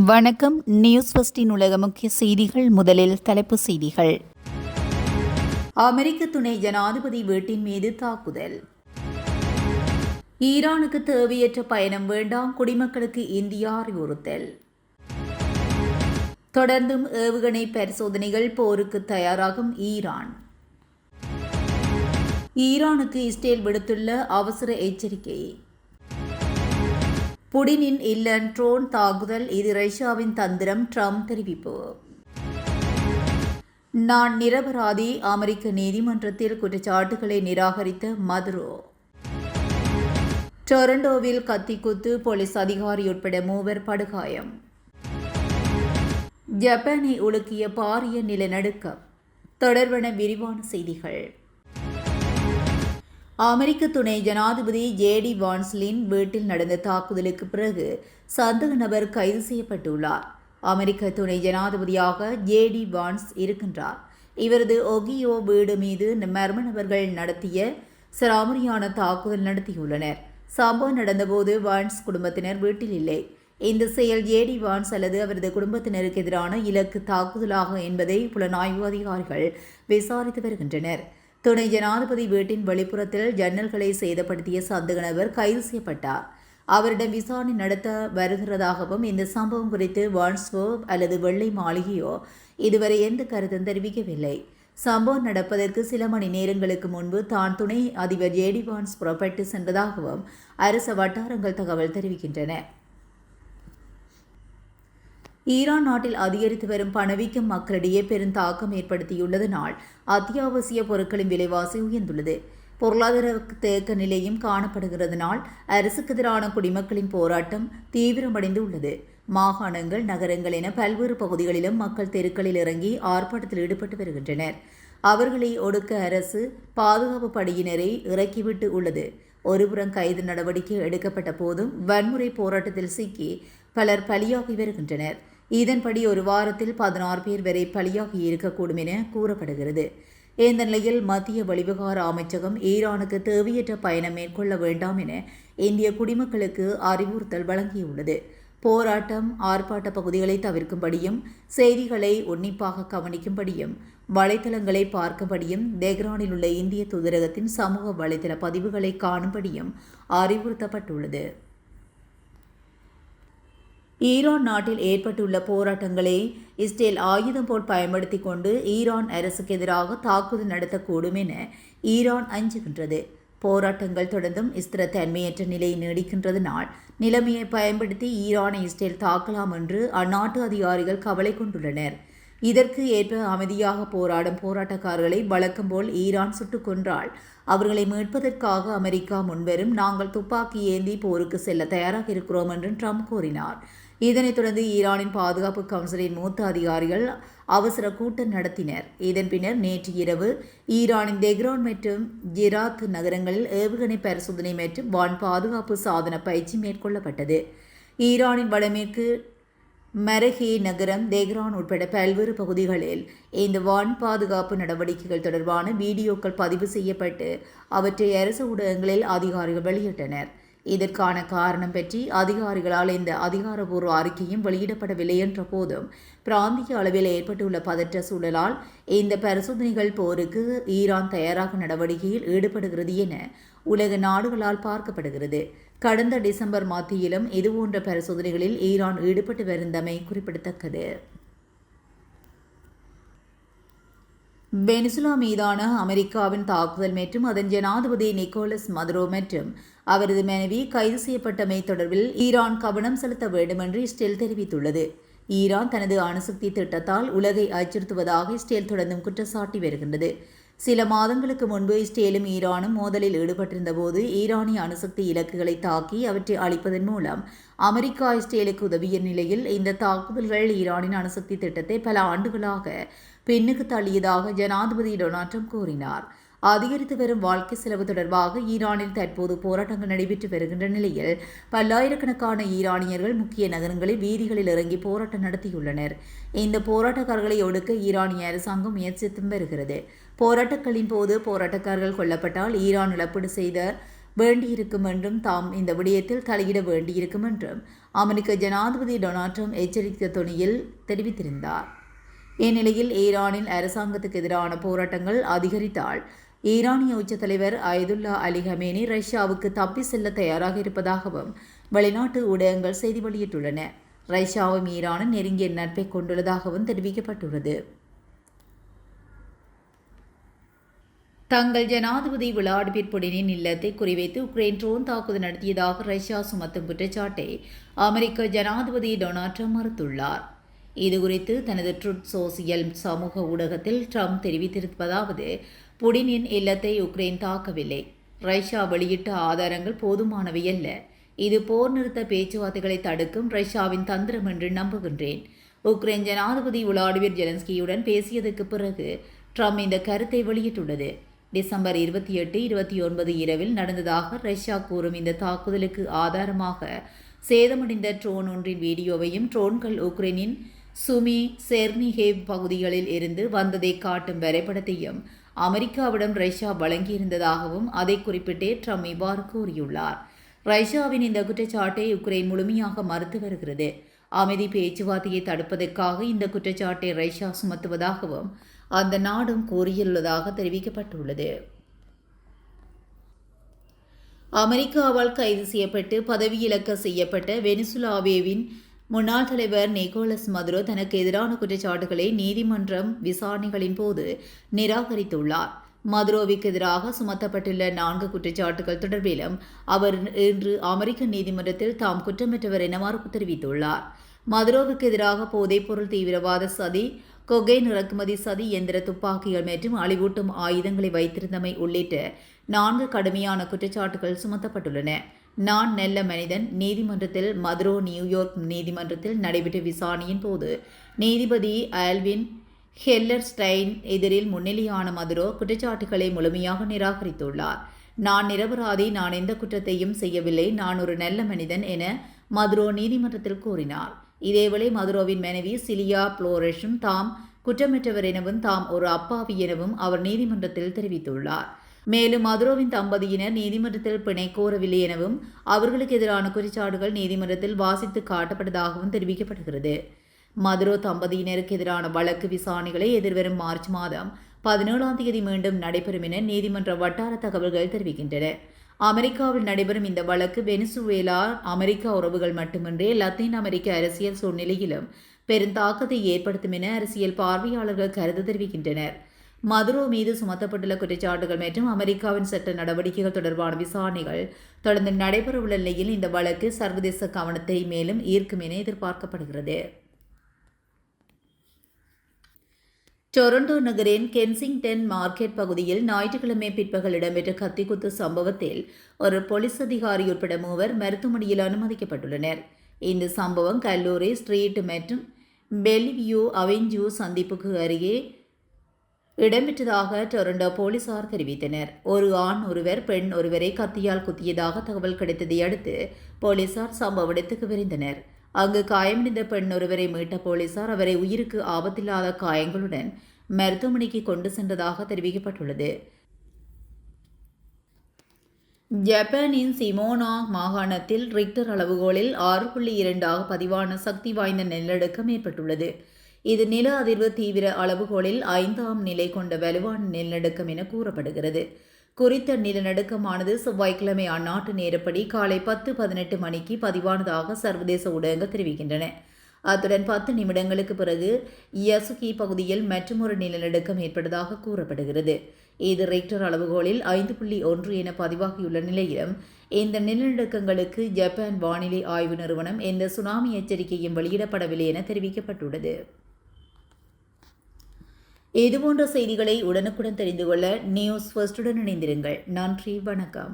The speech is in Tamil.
வணக்கம். நியூஸ் ஃபர்ஸ்டின் உலக முக்கிய செய்திகள். முதலில் தலைப்புச் செய்திகள். அமெரிக்க துணை ஜனாதிபதி வீட்டின் மீது தாக்குதல். ஈரானுக்கு தேவையற்ற பயணம் வேண்டாம், குடிமக்களுக்கு இந்தியா அறிவுறுத்தல். தொடர்ந்தும் ஏவுகணை பரிசோதனைகள், போருக்கு தயாராகும் ஈரான். ஈரானுக்கு இஸ்ரேல் விடுத்துள்ள அவசர எச்சரிக்கை. புடினின் இல்லன் ட்ரோன் தாக்குதல், இது ரஷ்யாவின் தந்திரம், ட்ரம்ப் தெரிவிப்பு. நான் நிரபராதி, அமெரிக்க நீதிமன்றத்தில் குற்றச்சாட்டுகளை நிராகரித்த மதுரோ. டொரண்டோவில் கத்திக்குத்து, போலீஸ் அதிகாரி உட்பட 3 படுகாயம். ஜப்பானை உலுக்கிய பாரிய நிலநடுக்கம். தொடர்பான விரிவான செய்திகள். அமெரிக்க துணை ஜனாதிபதி ஜேடி வான்ஸ்லின் வீட்டில் நடந்த தாக்குதலுக்கு பிறகு சந்தேக நபர் கைது செய்யப்பட்டுள்ளார். அமெரிக்க துணை ஜனாதிபதியாக ஜேடி வான்ஸ் இருக்கின்றார். இவரது ஒகியோ வீடு மீது மர்ம நபர்கள் நடத்திய சராமரியான தாக்குதல் நடத்தியுள்ளனர். சம்பவம் நடந்தபோது வான்ஸ் குடும்பத்தினர் வீட்டில் இல்லை. இந்த செயல் ஜேடி வான்ஸ் அல்லது அவரது குடும்பத்தினருக்கு எதிரான இலக்கு தாக்குதலாக என்பதை புலனாய்வு அதிகாரிகள் விசாரித்து வருகின்றனர். துணை ஜனாதிபதி வீட்டின் வெளிப்புறத்தில் ஜன்னல்களை சேதப்படுத்திய சந்தேக நபர் கைது செய்யப்பட்டார். அவரிடம் விசாரணை நடத்த வருகிறதாகவும் இந்த சம்பவம் குறித்து வான்ஸ்வோ அல்லது வெள்ளை மாளிகையோ இதுவரை எந்த கருத்தும் தெரிவிக்கவில்லை. சம்பவம் நடப்பதற்கு சில மணி நேரங்களுக்கு முன்பு தான் துணை அதிபர் ஜேடி வான்ஸ் புறப்பட்டு சென்றதாகவும் அரசு வட்டாரங்கள் தகவல் தெரிவிக்கின்றன. ஈரான் நாட்டில் அதிகரித்து வரும் பணவீக்கம் மக்களிடையே பெரும் தாக்கம் ஏற்படுத்தியுள்ளதனால் அத்தியாவசிய பொருட்களின் விலைவாசி உயர்ந்துள்ளது. பொருளாதார தேக்க நிலையும் காணப்படுகிறதுனால் அரசுக்கு எதிரான குடிமக்களின் போராட்டம் தீவிரமடைந்து உள்ளது. மாகாணங்கள், நகரங்கள் என பல்வேறு பகுதிகளிலும் மக்கள் தெருக்களில் இறங்கி ஆர்ப்பாட்டத்தில் ஈடுபட்டு வருகின்றனர். அவர்களை ஒடுக்க அரசு பாதுகாப்பு படையினரை இறக்கிவிட்டு உள்ளது. ஒருபுறம் கைது நடவடிக்கை எடுக்கப்பட்ட போதும் வன்முறை போராட்டத்தில் சிக்கி பலர் பலியாகி வருகின்றனர். இதன்படி ஒரு வாரத்தில் 16 பேர் வரை பலியாகி இருக்கக்கூடும் என கூறப்படுகிறது. இந்த நிலையில் மத்திய வெளிவிவகார அமைச்சகம் ஈரானுக்கு தேவையற்ற பயணம் மேற்கொள்ள வேண்டாம் என இந்திய குடிமக்களுக்கு அறிவுறுத்தல் வழங்கியுள்ளது. போராட்டம், ஆர்ப்பாட்ட பகுதிகளை தவிர்க்கும்படியும், செய்திகளை உன்னிப்பாக கவனிக்கும்படியும், வலைத்தளங்களை பார்க்கும்படியும், தெஹ்ரானில் உள்ள இந்திய தூதரகத்தின் சமூக வலைத்தள பதிவுகளை காணும்படியும் அறிவுறுத்தப்பட்டுள்ளது. ஈரான் நாட்டில் ஏற்பட்டுள்ள போராட்டங்களை இஸ்ரேல் ஆயுதம் போல் பயன்படுத்தி கொண்டு ஈரான் அரசுக்கு எதிராக தாக்குதல் நடத்தக்கூடும் என ஈரான் அஞ்சுகின்றது. போராட்டங்கள் தொடர்ந்தும் ஸ்திரத்தன்மையற்ற நிலை நீடிக்கின்றதனால் நிலைமையை பயன்படுத்தி ஈரானை இஸ்ரேல் தாக்கலாம் என்று அந்நாட்டு அதிகாரிகள் கவலை கொண்டுள்ளனர். இதற்கு ஏற்ப அமைதியாக போராடும் போராட்டக்காரர்களை வழக்கம் போல் ஈரான் சுட்டுக் கொன்றால் அவர்களை மீட்பதற்காக அமெரிக்கா முன்வரும். நாங்கள் துப்பாக்கி ஏந்தி போருக்கு செல்ல தயாராக இருக்கிறோம் என்று ட்ரம்ப் கூறினார். இதனைத் தொடர்ந்து ஈரானின் பாதுகாப்பு கவுன்சிலின் மூத்த அதிகாரிகள் அவசர கூட்டம் நடத்தினர். இதன் பின்னர் நேற்று இரவு ஈரானின் தெஹ்ரான் மற்றும் ஜிராத் நகரங்களில் ஏவுகணை பரிசோதனை மற்றும் வான் பாதுகாப்பு சாதன பயிற்சி மேற்கொள்ளப்பட்டது. ஈரானின் வடமேற்கு மரஹே நகரம், தெஹ்ரான் உட்பட பல்வேறு பகுதிகளில் இந்த வான் பாதுகாப்பு நடவடிக்கைகள் தொடர்பான வீடியோக்கள் பதிவு செய்யப்பட்டு அவற்றை அரசு ஊடகங்களில் அதிகாரிகள் வெளியிட்டனர். இதற்கான காரணம் பற்றி அதிகாரிகளால் எந்த அதிகாரப்பூர்வ அறிக்கையும் வெளியிடப்படவில்லை என்ற போதும் பிராந்திய அளவில் ஏற்பட்டுள்ள பதற்ற சூழலால் இந்த பரிசோதனைகள் போருக்கு ஈரான் தயாராக நடவடிக்கையில் ஈடுபடுகிறது என உலக நாடுகளால் பார்க்கப்படுகிறது. கடந்த டிசம்பர் மத்தியிலும் இதுபோன்ற பரிசோதனைகளில் ஈரான் ஈடுபட்டு வருந்தமை குறிப்பிடத்தக்கது. வெனிசுலா மீதான அமெரிக்காவின் தாக்குதல் மற்றும் அதன் ஜனாதிபதி நிக்கோலஸ் மதுரோ மற்றும் அவரது மனைவி கைது செய்யப்பட்டமை தொடர்பில் ஈரான் கவனம் செலுத்த வேண்டும் என்று இஸ்ரேல் தெரிவித்துள்ளது. ஈரான் தனது அணுசக்தி திட்டத்தால் உலகை அச்சுறுத்துவதாக இஸ்ரேல் தொடர்ந்தும் குற்றச்சாட்டி வருகின்றது. சில மாதங்களுக்கு முன்பு இஸ்ரேலும் ஈரானும் மோதலில் ஈடுபட்டிருந்த போது ஈரானிய அணுசக்தி இலக்குகளை தாக்கி அவற்றை அழிப்பதன் மூலம் அமெரிக்கா இஸ்ரேலுக்கு உதவிய நிலையில் இந்த தாக்குதல்கள் ஈரானின் அணுசக்தி திட்டத்தை பல ஆண்டுகளாக பின்னுக்கு தள்ளியதாக ஜனாதிபதி டொனால்ட் ட்ரம்ப் கூறினார். அதிகரித்து வரும் வாழ்க்கை செலவு தொடர்பாக ஈரானில் தற்போது போராட்டங்கள் நடைபெற்று வருகின்ற நிலையில் பல்லாயிரக்கணக்கான ஈரானியர்கள் முக்கிய நகரங்களில் வீதிகளில் இறங்கி போராட்டம் நடத்தியுள்ளனர். இந்த போராட்டக்காரர்களை ஒடுக்க ஈரானிய அரசாங்கம் முயற்சித்து வருகிறது. போராட்டங்களின் போது போராட்டக்காரர்கள் கொல்லப்பட்டால் ஈரான் இழப்பீடு செய்த வேண்டியிருக்கும் என்றும் தாம் இந்த விடயத்தில் தலையிட வேண்டியிருக்கும் என்றும் அமெரிக்க ஜனாதிபதி டொனால்ட் ட்ரம்ப் எச்சரித்த தொனியில் தெரிவித்திருந்தார். இந்நிலையில் ஈரானின் அரசாங்கத்துக்கு எதிரான போராட்டங்கள் அதிகரித்தால் ஈரானிய உச்ச தலைவர் அயதுல்லா அலி ஹமேனி ரஷ்யாவுக்கு தப்பி செல்ல தயாராக இருப்பதாகவும் வெளிநாட்டு ஊடகங்கள் செய்தி வெளியிட்டுள்ளன. ரஷ்யாவும் ஈரானும் நெருங்கிய நட்பை கொண்டுள்ளதாகவும் தெரிவிக்கப்பட்டுள்ளது. தங்கள் ஜனாதிபதி விளாடிமிர் புடினின் இல்லத்தை குறிவைத்து உக்ரைன் ட்ரோன் தாக்குதல் நடத்தியதாக ரஷ்யா சுமத்தும் குற்றச்சாட்டை அமெரிக்க ஜனாதிபதி டொனால்ட் ட்ரம்ப் மறுத்துள்ளார். இதுகுறித்து தனது ட்ரூத் சோசியல் சமூக ஊடகத்தில் ட்ரம்ப் தெரிவித்திருப்பதாவது: புடினின் இல்லத்தை உக்ரைன் தாக்கவில்லை. ரஷ்யா வெளியிட்ட ஆதாரங்கள் போதுமானவையல்ல. இது போர் நிறுத்த பேச்சுவார்த்தைகளை தடுக்கும் ரஷ்யாவின் தந்திரம் என்று நம்புகின்றேன். உக்ரைன் ஜனாதிபதி விளாடிமிர் ஜெலன்ஸ்கியுடன் பேசியதற்கு பிறகு ட்ரம்ப் இந்த கருத்தை வெளியிட்டுள்ளது. டிசம்பர் 28, 29 இரவில் நடந்ததாக ரஷ்யா கூறும் இந்த தாக்குதலுக்கு ஆதாரமாக சேதமடைந்த ட்ரோன் ஒன்றின் வீடியோவையும் ட்ரோன்கள் உக்ரைனின் சுமி செர்னிஹேவ் பகுதிகளில் இருந்து வந்ததை காட்டும் வரைபடத்தையும் அமெரிக்காவிடம் ரஷ்யா வழங்கியிருந்ததாகவும் அதை குறிப்பிட்டே ட்ரம்ப் இவ்வாறு கூறியுள்ளார். ரஷ்யாவின் இந்த குற்றச்சாட்டை உக்ரைன் முழுமையாக மறுத்து வருகிறது. அமைதி பேச்சுவார்த்தையை தடுப்பதற்காக இந்த குற்றச்சாட்டை ரஷ்யா சுமத்துவதாகவும் அந்த நாடும் கூறியுள்ளதாக தெரிவிக்கப்பட்டுள்ளது. அமெரிக்காவால் கைது செய்யப்பட்டு பதவியிலக்க செய்யப்பட்ட வெனிசுலாவின் முன்னாள் தலைவர் நிக்கோலஸ் மதுரோ தனக்கு எதிரான குற்றச்சாட்டுகளை நீதிமன்றம் விசாரணைகளின் போது நிராகரித்துள்ளார். மதுரோவுக்கு எதிராக சுமத்தப்பட்டுள்ள 4 குற்றச்சாட்டுகள் தொடர்பிலும் அவர் இன்று அமெரிக்க நீதிமன்றத்தில் தாம் குற்றமற்றவர் என மறுப்பு தெரிவித்துள்ளார். மதுரோவுக்கு எதிராக போதைப்பொருள் தீவிரவாத சதி, கொகைன் இறக்குமதி சதி, இயந்திர துப்பாக்கிகள் மற்றும் அழிவூட்டும் ஆயுதங்களை வைத்திருந்தமை உள்ளிட்ட 4 கடுமையான குற்றச்சாட்டுகள் சுமத்தப்பட்டுள்ளன. நான் நல்ல மனிதன் நீதிமன்றத்தில் மதுரோ நியூயார்க் நீதிமன்றத்தில் நடைபெற்ற விசாரணையின் போது நீதிபதி ஆல்வின் ஹெல்லர்ஸ்டைன் எதிரில் முன்னிலையான மதுரோ குற்றச்சாட்டுகளை முழுமையாக நிராகரித்துள்ளார். நான் நிரபராதி, நான் எந்த குற்றத்தையும் செய்யவில்லை, நான் ஒரு நல்ல மனிதன் என மதுரோ நீதிமன்றத்தில் கூறினார். இதேவேளை மதுரோவின் மனைவி சிலியா புளோரெஸும் தாம் குற்றமற்றவர் எனவும் தாம் ஒரு அப்பாவி எனவும் அவர் நீதிமன்றத்தில் தெரிவித்துள்ளார். மேலும் மதுரோவின் தம்பதியினர் நீதிமன்றத்தில் பிணை கோரவில்லை எனவும் அவர்களுக்கு எதிரான குற்றச்சாட்டுகள் நீதிமன்றத்தில் வாசித்து காட்டப்பட்டதாகவும் தெரிவிக்கப்படுகிறது. மதுரோ தம்பதியினருக்கு எதிரான வழக்கு விசாரணைகளை எதிர்வரும் மார்ச் மாதம் 17ஆம் தேதி மீண்டும் நடைபெறும் என நீதிமன்ற வட்டார தகவல்கள் தெரிவிக்கின்றன. அமெரிக்காவில் நடைபெறும் இந்த வழக்கு வெனிசுவேலா அமெரிக்கா உறவுகள் மட்டுமின்றி லத்தீன் அமெரிக்க அரசியல் சூழ்நிலையிலும் பெருந்தாக்கத்தை ஏற்படுத்தும் என அரசியல் பார்வையாளர்கள் கருத்து தெரிவிக்கின்றனர். மதுரோ மீது சுமத்தப்பட்டுள்ள குற்றச்சாட்டுகள் மற்றும் அமெரிக்காவின் சட்ட நடவடிக்கைகள் தொடர்பான விசாரணைகள் தொடர்ந்து நடைபெறவுள்ள நிலையில் இந்த வழக்கு சர்வதேச கவனத்தை மேலும் ஈர்க்கும் என எதிர்பார்க்கப்படுகிறது. டொரண்டோ நகரின் கென்சிங்டன் மார்க்கெட் பகுதியில் ஞாயிற்றுக்கிழமை பிற்பகல் இடம்பெற்ற கத்திக்குத்து சம்பவத்தில் ஒரு போலீஸ் அதிகாரி உட்பட 3 மருத்துவமனையில் அனுமதிக்கப்பட்டுள்ளனர். இந்த சம்பவம் கல்லூரி ஸ்ட்ரீட் மற்றும் பெல்வியூ அவென்யூ சந்திப்புக்கு அருகே இடம்பெற்றதாக டொரண்டோ போலீசார் தெரிவித்தனர். ஒரு ஆண் ஒருவர் பெண் ஒருவரை கத்தியால் குத்தியதாக தகவல் கிடைத்ததை அடுத்து போலீசார் சம்பவ இடத்துக்கு விரைந்தனர். அங்கு காயமடைந்த பெண் ஒருவரை மீட்ட போலீசார் அவரை உயிருக்கு ஆபத்தில்லாத காயங்களுடன் மருத்துவமனைக்கு கொண்டு சென்றதாக தெரிவிக்கப்பட்டுள்ளது. ஜப்பானின் சிமோனா மாகாணத்தில் ரிக்டர் அளவுகோலில் 6.2 பதிவான சக்தி வாய்ந்த நிலநடுக்கம் ஏற்பட்டுள்ளது. இது நில அதிர்வு தீவிர அளவுகோலில் 5ஆம் நிலை கொண்ட வலுவான நிலநடுக்கம் என கூறப்படுகிறது. குறித்த நிலநடுக்கமானது செவ்வாய்க்கிழமை அந்நாட்டு நேரப்படி காலை 10:18 மணிக்கு பதிவானதாக சர்வதேச ஊடகங்கள் தெரிவிக்கின்றன. அத்துடன் 10 நிமிடங்களுக்கு பிறகு யசுகி பகுதியில் மற்றொரு நிலநடுக்கம் ஏற்பட்டதாக கூறப்படுகிறது. இது ரிக்டர் அளவுகோலில் 5.1 என பதிவாகியுள்ள நிலையிலும் இந்த நிலநடுக்கங்களுக்கு ஜப்பான் வானிலை ஆய்வு நிறுவனம் எந்த சுனாமி எச்சரிக்கையும் வெளியிடப்படவில்லை என தெரிவிக்கப்பட்டுள்ளது. இதுபோன்ற செய்திகளை உடனுக்குடன் தெரிந்து கொள்ள நியூஸ் ஃபர்ஸ்டுடன் இணைந்திருங்கள். நன்றி, வணக்கம்.